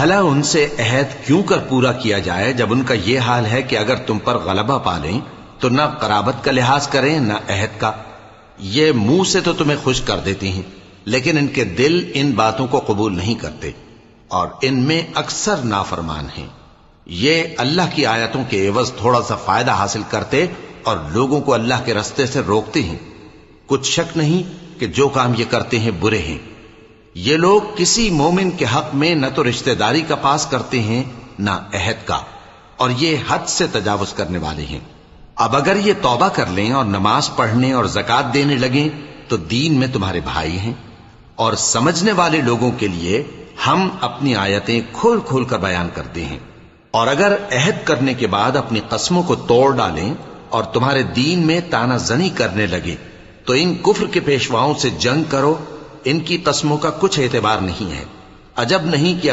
بھلا ان سے عہد کیوں کر پورا کیا جائے جب ان کا یہ حال ہے کہ اگر تم پر غلبہ پالیں تو نہ قرابت کا لحاظ کریں نہ عہد کا. یہ منہ سے تو تمہیں خوش کر دیتی ہیں لیکن ان کے دل ان باتوں کو قبول نہیں کرتے اور ان میں اکثر نافرمان ہیں. یہ اللہ کی آیتوں کے عوض تھوڑا سا فائدہ حاصل کرتے اور لوگوں کو اللہ کے رستے سے روکتے ہیں. کچھ شک نہیں کہ جو کام یہ کرتے ہیں برے ہیں. یہ لوگ کسی مومن کے حق میں نہ تو رشتہ داری کا پاس کرتے ہیں نہ عہد کا، اور یہ حد سے تجاوز کرنے والے ہیں. اب اگر یہ توبہ کر لیں اور نماز پڑھنے اور زکوٰۃ دینے لگیں تو دین میں تمہارے بھائی ہیں. اور سمجھنے والے لوگوں کے لیے ہم اپنی آیتیں کھول کھول کر بیان کرتے ہیں. اور اگر عہد کرنے کے بعد اپنی قسموں کو توڑ ڈالیں اور تمہارے دین میں تانا زنی کرنے لگے تو ان کفر کے پیشواؤں سے جنگ کرو. ان کی قسموں کا کچھ اعتبار نہیں ہے. عجب نہیں کہ